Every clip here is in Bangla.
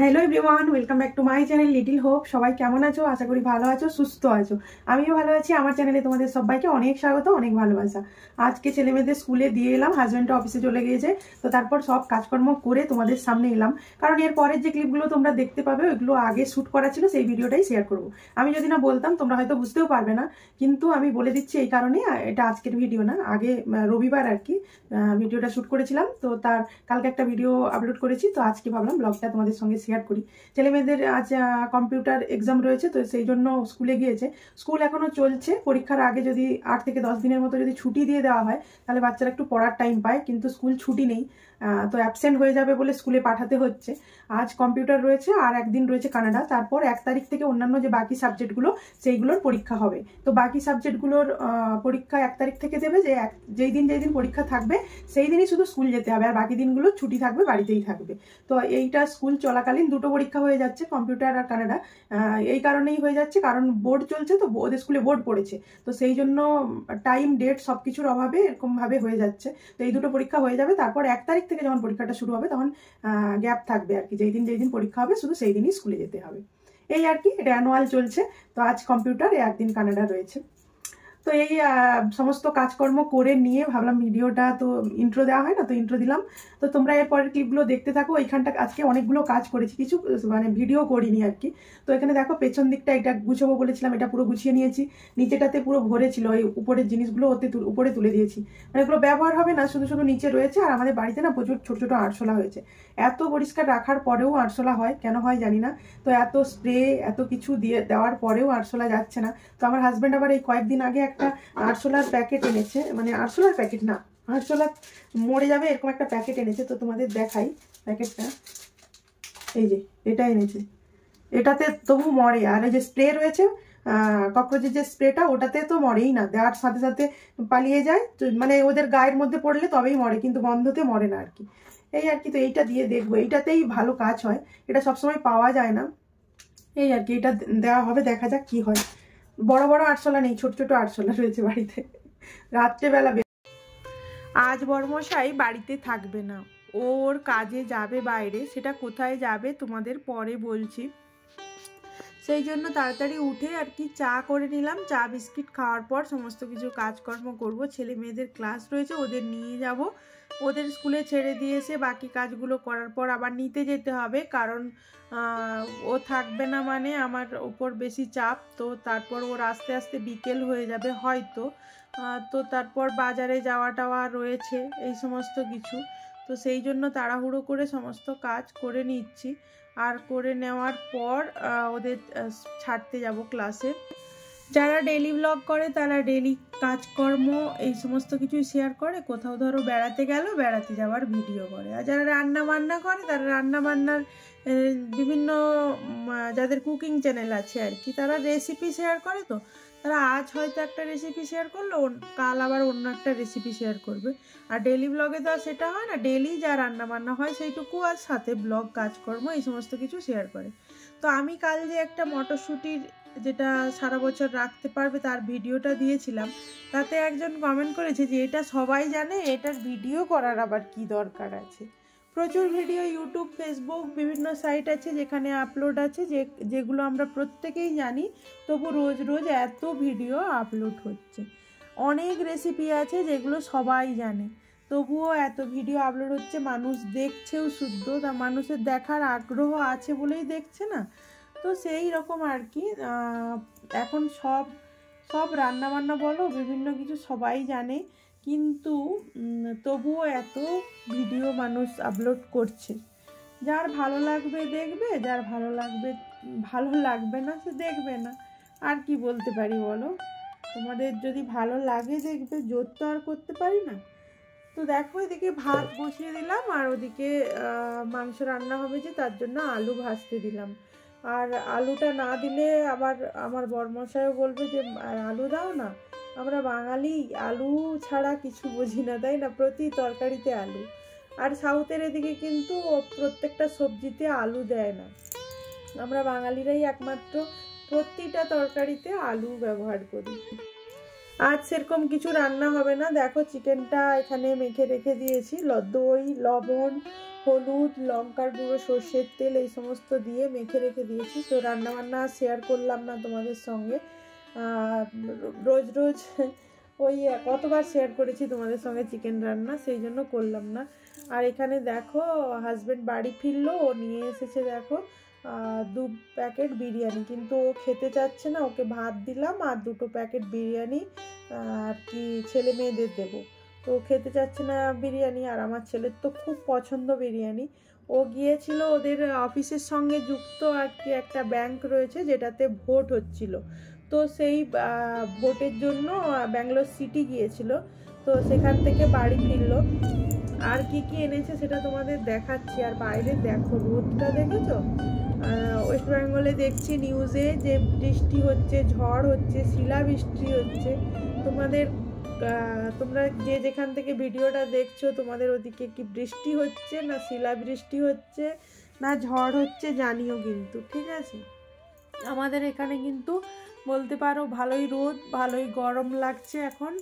Hello everyone, welcome back to my channel little hope. সবাই কেমন আছো? আশা করি ভালো আছো, সুস্থ আছো। আমিও ভালো আছি। আমার চ্যানেলে তোমাদের সবাইকে অনেক স্বাগত, অনেক ভালোবাসা। আজকে ছেলেমেয়েদের স্কুলে দিয়ে এলাম, হাজব্যান্ডটা অফিসে চলে গিয়েছে, তো তারপর সব কাজকর্ম করে তোমাদের সামনে এলাম। কারণ এর পরের যে ক্লিপগুলো তোমরা দেখতে পাবে ওইগুলো আগে শ্যুট করা ছিল, সেই ভিডিওটাই শেয়ার করব। আমি যদি না বলতাম তোমরা হয়তো বুঝতেও পারবে না, কিন্তু আমি বলে দিচ্ছি এই কারণে। এটা আজকের ভিডিও না, আগে রবিবার আর কি ভিডিওটা শ্যুট করেছিলাম, তো তার কালকে একটা ভিডিও আপলোড করেছি, তো আজকে ভাবলাম ব্লগটা তোমাদের সঙ্গে শেয়ার করি। ছেলেমেয়েদের আজ কম্পিউটার এক্সাম রয়েছে, তো সেই জন্য স্কুলে গিয়েছে। স্কুল এখনো চলছে। পরীক্ষার আগে যদি 8 থেকে 10 দিনের মতো যদি ছুটি দিয়ে দেওয়া হয় তাহলে বাচ্চারা একটু পড়ার টাইম পায়, কিন্তু স্কুল ছুটি নেই, তো অ্যাবসেন্ট হয়ে যাবে বলে স্কুলে পাঠাতে হচ্ছে। আজ কম্পিউটার রয়েছে, আর একদিন রয়েছে কানাডা। তারপর 1 তারিখ থেকে অন্যান্য যে বাকি সাবজেক্টগুলো সেইগুলোর পরীক্ষা হবে। তো বাকি সাবজেক্টগুলোর পরীক্ষা 1 তারিখ থেকে দেবে, যেই দিন পরীক্ষা থাকবে সেই দিনই শুধু স্কুল যেতে হবে, আর বাকি দিনগুলো ছুটি থাকবে, বাড়িতেই থাকবে। তো এইটা স্কুল চলাকালীন দুটো পরীক্ষা হয়ে যাচ্ছে, কম্পিউটার আর কানাডা। এই কারণেই হয়ে যাচ্ছে, কারণ বোর্ড চলছে, তো ওদের স্কুলে বোর্ড পড়েছে, তো সেই জন্য টাইম ডেট সবকিছুর অভাবে এরকমভাবে হয়ে যাচ্ছে। তো এই দুটো পরীক্ষা হয়ে যাবে, তারপর 1 তারিখ থেকে যখন পরীক্ষাটা শুরু হবে তখন গ্যাপ থাকবে আর কি। যেই দিন পরীক্ষা হবে শুধু সেই দিনই স্কুলে যেতে হবে, এই আর কি। এটা অ্যানুয়াল চলছে। তো আজ কম্পিউটার, একদিন কানাডা রয়েছে। তো এই সমস্ত কাজকর্ম করে নিয়ে ভাবলাম ভিডিওটা, তো ইন্ট্রো দেওয়া হয় না, তো ইন্ট্রো দিলাম। তো তোমরা এর পরের ক্লিপগুলো দেখতে থাকো। এইখানটা আজকে অনেকগুলো কাজ করেছি, কিছু মানে ভিডিও করিনি আর কি। তো এখানে দেখো পেছন দিকটা, এটা গুছাবো বলেছিলাম, এটা পুরো গুছিয়ে নিয়েছি। নিচেটাতে পুরো ভরে ছিল, এই উপরের জিনিসগুলো উপরে তুলে দিয়েছি। মানে এগুলো ব্যবহার হবে না, শুধু শুধু নিচে রয়েছে। আর আমাদের বাড়িতে না প্রচুর ছোট ছোট আরশোলা হয়েছে। এত পরিষ্কার রাখার পরেও আরশোলা হয়, কেন হয় জানি না। তো এত স্প্রে এত কিছু দিয়ে দেওয়ার পরেও আরশোলা যাচ্ছে না। তো আমার হাজব্যান্ড আবার এই কয়েকদিন আগে একটা আরশোলার প্যাকেট এনেছে, মানে আরশোলার প্যাকেট না, আরশোলা মরে যাবে এরকম একটা প্যাকেট এনেছে। তো তোমাদের দেখাই প্যাকেটটা, এই যে এটা এনেছে। এটাতে তবু মরে, আর এই যে স্প্রে রয়েছে ককরোচের যে স্প্রেটা, ওটাতে তো মরেই না, দেওয়ার সাথে সাথে পালিয়ে যায়। তো মানে ওদের গায়ের মধ্যে পড়লে তবেই মরে, কিন্তু গন্ধতে মরে না আর কি। এই আর কি। তো এইটা দিয়ে দেখবো, এইটাতেই ভালো কাজ হয়, এটা সবসময় পাওয়া যায় না। এই আর কি, এটা দেওয়া হবে, দেখা যাক কি হয়। বড় বড় আরশোলা নেই, ছোট ছোট আরশোলা রয়েছে বাড়িতে। রাত্রেবেলা আজ বড়মশাই বাড়িতে থাকবে না, ওর কাজে যাবে বাইরে। সেটা কোথায় যাবে তোমাদের পরে বলছি। সেই জন্য তাড়াতাড়ি উঠে আর কি চা করে নিলাম। চা বিস্কিট খাওয়ার পর সমস্ত কিছু কাজকর্ম করব। ছেলে মেয়েদের ক্লাস রয়েছে, ওদের নিয়ে যাব। ওদের স্কুলে ছেড়ে দিয়ে এসে বাকি কাজগুলো করার পর আবার নিতে যেতে হবে, কারণ ও থাকবে না মানে আমার উপর বেশি চাপ। তো তারপর ওর আস্তে আস্তে বিকেল হয়ে যাবে হয়তো। তো তারপর বাজারে যাওয়া টাওয়া রয়েছে, এই সমস্ত কিছু। তো সেই জন্য তাড়াহুড়ো করে সমস্ত কাজ করে নিচ্ছি। আর করে নেওয়ার পর ওদের ছাড়তে যাব ক্লাসে। যারা ডেইলি ব্লগ করে তারা ডেইলি কাজকর্ম এই সমস্ত কিছুই শেয়ার করে। কোথাও ধরো বেড়াতে গেল, বেড়াতে যাওয়ার ভিডিও করে। আর যারা রান্না বান্না করে তারা রান্না বান্নার বিভিন্ন, যাদের কুকিং চ্যানেল আছে আর কি, তারা রেসিপি শেয়ার করে। তো তারা আজ হয়তো একটা রেসিপি শেয়ার করলো, কাল আবার অন্য একটা রেসিপি শেয়ার করবে। আর ডেইলি ব্লগে তো আর সেটা হয় না, ডেইলি যা রান্না বান্না হয় সেইটুকু, আর সাথে ব্লগ কাজকর্ম এই সমস্ত কিছু শেয়ার করে। তো আমি কাল যে একটা মটরশুঁটির, যেটা সারা বছর রাখতে পারবে, তার ভিডিওটা দিয়েছিলাম, তাতে একজন কমেন্ট করেছে যে এটা সবাই জানে, এটার ভিডিও করার আবার কি দরকার আছে। প্রচুর ভিডিও ইউটিউব, ফেসবুক, বিভিন্ন সাইট আছে যেখানে আপলোড আছে, যেগুলো আমরা প্রত্যেকেই জানি, তবু রোজ রোজ এত ভিডিও আপলোড হচ্ছে। অনেক রেসিপি আছে যেগুলো সবাই জানে, তবুও এত ভিডিও আপলোড হচ্ছে। মানুষ দেখছেও শুদ্ধ, তা মানুষের দেখার আগ্রহ আছে বলেই দেখছে না। তো সেই রকম আর কি। এখন সব রান্নাবান্না বলো, বিভিন্ন কিছু সবাই জানে, কিন্তু তবুও এত ভিডিও মানুষ আপলোড করছে। যার ভালো লাগবে দেখবে, যার ভালো লাগবে না সে দেখবে না। আর কি বলতে পারি বলো? তোমাদের যদি ভালো লাগে দেখবে, জোর তো আর করতে পারি না। তো দেখো এদিকে ভাত বসিয়ে দিলাম, আর ওদিকে মাংস রান্না হবে, যে তার জন্য আলু ভাজতে দিলাম। আর আলুটা না দিলে আবার আমার বরমশাইও বলবে যে আলু দাও না। আমরা বাঙালি আলু ছাড়া কিছু বুঝি না, তাই না? প্রতি তরকারিতে আলু। আর সাউথের এদিকে কিন্তু প্রত্যেকটা সবজিতে আলু দেয় না, আমরা বাঙালিরাই একমাত্র প্রতিটা তরকারিতে আলু ব্যবহার করি। আজ সেরকম কিছু রান্না হবে না। দেখো চিকেনটা এখানে মেখে রেখে দিয়েছি, দই, লবণ, হলুদ, লঙ্কার গুঁড়ো, সর্ষের তেল এই সমস্ত দিয়ে মেখে রেখে দিয়েছি। তো রান্নাবান্না শেয়ার করলাম না তোমাদের সঙ্গে, রোজ রোজ ওই কতবার শেয়ার করেছি তোমাদের সঙ্গে চিকেন রান্না, সেই জন্য করলাম না। আর এখানে দেখো হাজব্যান্ড বাড়ি ফিরলো, ও নিয়ে এসেছে দেখো 2 প্যাকেট বিরিয়ানি, কিন্তু ও খেতে চাচ্ছে না, ওকে ভাত দিলাম আর 2 প্যাকেট বিরিয়ানি আর কি ছেলে মেয়েদের দেবো। তো খেতে চাচ্ছে না বিরিয়ানি, আর আমার ছেলের তো খুব পছন্দ বিরিয়ানি। ও গিয়েছিল ওদের অফিসের সঙ্গে যুক্ত আর কি একটা ব্যাংক রয়েছে যেটাতে ভোট হচ্ছিল, তো সেই ভোটের জন্য ব্যাঙ্গালোর সিটি গিয়েছিল, তো সেখান থেকে বাড়ি ফিরলো। আর কি কি এনেছে সেটা তোমাদের দেখাচ্ছি। আর বাইরে দেখো রোদটা দেখেছো, ওয়েস্ট বেঙ্গলে দেখছি নিউজে যে বৃষ্টি হচ্ছে, ঝড় হচ্ছে, শিলাবৃষ্টি হচ্ছে। তোমরা যে যেখান থেকে ভিডিওটা দেখছো তোমাদের ওদিকে কি বৃষ্টি হচ্ছে না শিলাবৃষ্টি হচ্ছে না ঝড় হচ্ছে জানিও কিন্তু, ঠিক আছে? আমাদের এখানে কিন্তু বলতে পারো ভালোই রোদ, ভালোই গরম লাগছে এখন।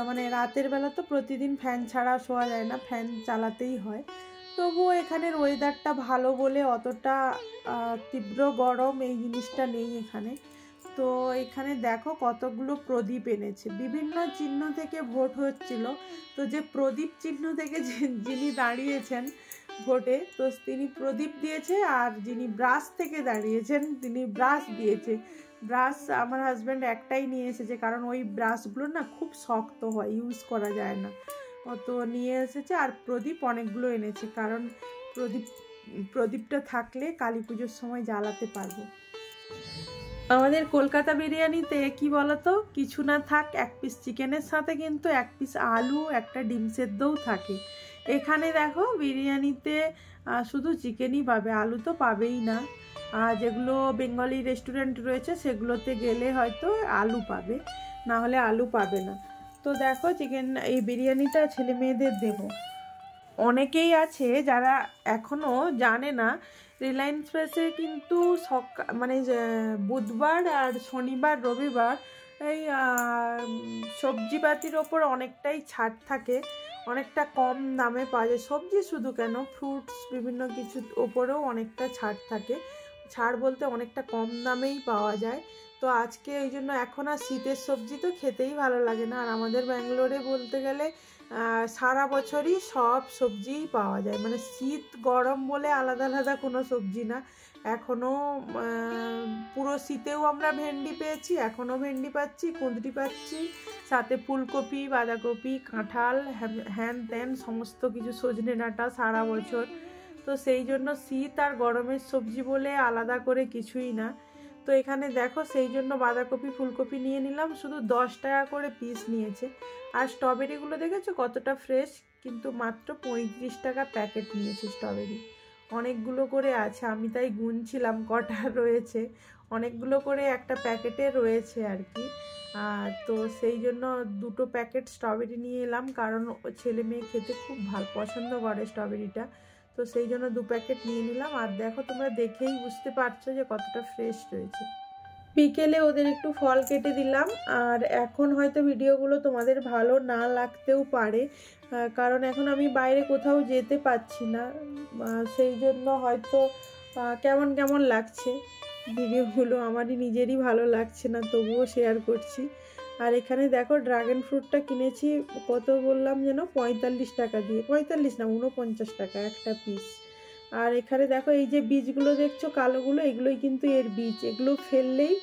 মানে রাতের বেলা তো প্রতিদিন ফ্যান ছাড়া শোয়া যায় না, ফ্যান চালাতেই হয়। তবুও এখানের ওয়েদারটা ভালো বলে অতটা তীব্র গরম এই জিনিসটা নেই এখানে। তো এখানে দেখো কতগুলো প্রদীপ এনেছে, বিভিন্ন চিহ্ন থেকে ভোট হচ্ছিল, তো যে প্রদীপ চিহ্ন থেকে যিনি দাঁড়িয়েছেন ভোটে, তো তিনি প্রদীপ দিয়েছে, আর যিনি ব্রাশ থেকে দাঁড়িয়েছেন তিনি ব্রাশ দিয়েছে। ব্রাশ আমার হাজব্যান্ড একটাই নিয়ে এসেছে, কারণ ওই ব্রাশগুলো না খুব শক্ত হয়, ইউজ করা যায় না, তো নিয়ে এসেছে। আর প্রদীপ অনেকগুলো এনেছে, কারণ প্রদীপটা থাকলে কালী পুজোর সময় জ্বালাতে পারবো। আমাদের কলকাতা বিরিয়ানিতে কি বলতো, কিছু না থাক 1 পিস চিকেনের সাথে কিন্তু 1 পিস আলু, একটা ডিম সেদ্ধও থাকে। এখানে দেখো বিরিয়ানিতে শুধু চিকেনই পাবে, আলু তো পাবেই না। আর যেগুলো বেঙ্গলি রেস্টুরেন্ট রয়েছে সেগুলোতে গেলে হয়তো আলু পাবে, না হলে আলু পাবে না। তো দেখো এই বিরিয়ানিটা ছেলে মেয়েদের দেবো। অনেকেই আছে যারা এখনও জানে না, রিলায়েন্স ফ্রেশে কিন্তু মানে বুধবার আর শনিবার রবিবার এই সবজিপাতির ওপর অনেকটাই ছাড় থাকে, অনেকটা কম দামে পাওয়া যায়। সবজি শুধু কেন, ফ্রুটস বিভিন্ন কিছুর ওপরেও অনেকটা ছাড় থাকে। ছাড় বলতে অনেকটা কম দামেই পাওয়া যায়। তো আজকে এই জন্য এখন আর শীতের সবজি তো খেতেই ভালো লাগে না। আর আমাদের ব্যাঙ্গালোরে বলতে গেলে সারা বছরই সব সবজিই পাওয়া যায়, মানে শীত গরম বলে আলাদা আলাদা কোনো সবজি না। এখনও পুরো শীতেও আমরা ভেন্ডি পেয়েছি, এখনও ভেন্ডি পাচ্ছি, কুঁদরি পাচ্ছি, সাথে ফুলকপি, বাঁধাকপি, কাঁঠাল, হ্যান ত্যান সমস্ত কিছু, সজনে ডাঁটা সারা বছর। তো সেই জন্য শীত আর গরমের সবজি বলে আলাদা করে কিছুই না। তো এখানে দেখো সেই জন্য বাঁধাকপি ফুলকপি নিয়ে নিলাম, শুধু 10 টাকা করে পিস নিয়েছে। আর স্ট্রবেরিগুলো দেখেছো কতটা ফ্রেশ, কিন্তু মাত্র 35 টাকা প্যাকেট নিয়েছে স্ট্রবেরি। অনেকগুলো করে আছে, আমি তাই গুনছিলাম কটা রয়েছে, অনেকগুলো করে একটা প্যাকেটে রয়েছে আর কি। তো সেই জন্য 2 প্যাকেট স্ট্রবেরি নিয়ে এলাম, কারণ ছেলে মেয়ে খেতে খুব পছন্দ করে স্ট্রবেরিটা, তো সেই জন্য 2 প্যাকেট নিয়ে নিলাম। আর দেখো তোমরা দেখেই বুঝতে পারছো যে কতটা ফ্রেশ রয়েছে। বিকেলে ওদের একটু ফল কেটে দিলাম। আর এখন হয়তো ভিডিওগুলো তোমাদের ভালো না লাগতেও পারে, কারণ এখন আমি বাইরে কোথাও যেতে পারছি না, সেই জন্য হয়তো কেমন কেমন লাগছে ভিডিওগুলো, আমারই নিজেরই ভালো লাগছে না, তবুও শেয়ার করছি। আর এখানে দেখো ড্রাগন ফ্রুটটা কিনেছি, কত বললাম যেন 45 টাকা দিয়ে, 45 না 49 টাকা একটা পিস। আর এখানে দেখো এই যে বীজগুলো দেখছো কালোগুলো, এগুলোই কিন্তু এর বীজ, এগুলো ফেললেই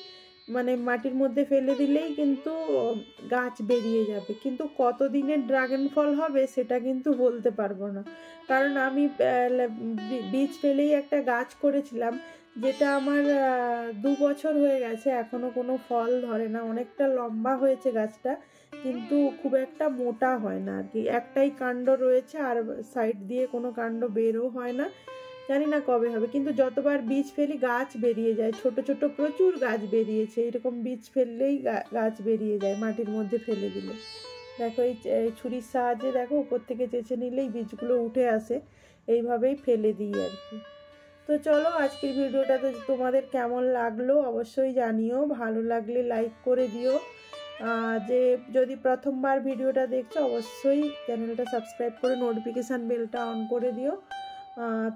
মানে মাটির মধ্যে ফেলে দিলেই কিন্তু গাছ বেরিয়ে যাবে, কিন্তু কতদিনের ড্রাগন ফল হবে সেটা কিন্তু বলতে পারবো না, কারণ আমি বীজ ফেলেই একটা গাছ করেছিলাম, যেটা আমার 2 বছর হয়ে গেছে, এখনও কোনো ফল ধরে না। অনেকটা লম্বা হয়েছে গাছটা, কিন্তু খুব একটা মোটা হয় না আর কি, একটাই কাণ্ড রয়েছে, আর সাইড দিয়ে কোনো কাণ্ড বেরও হয় না, জানি না কবে হবে। কিন্তু যতবার বীজ ফেলি গাছ বেরিয়ে যায়, ছোট ছোট প্রচুর গাছ বেরিয়েছে, এরকম বীজ ফেললেই গাছ বেরিয়ে যায় মাটির মধ্যে ফেলে দিলে। দেখো এই ছুরির সাহায্যে দেখো উপর থেকে চেঁচে নিলেই বীজগুলো উঠে আসে, এইভাবেই ফেলে দিই আর কি। তো চলো আজকের ভিডিওটা তো তোমাদের কেমন লাগলো অবশ্যই জানিও, ভালো লাগলে লাইক করে দিও, যে যদি প্রথমবার ভিডিওটা দেখছো অবশ্যই চ্যানেলটা সাবস্ক্রাইব করে নোটিফিকেশান বেলটা অন করে দিও।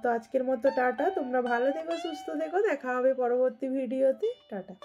তো আজকের মতো টাটা, তোমরা ভালো থেকো, সুস্থ থেকো, দেখা হবে পরবর্তী ভিডিওতে, টাটা।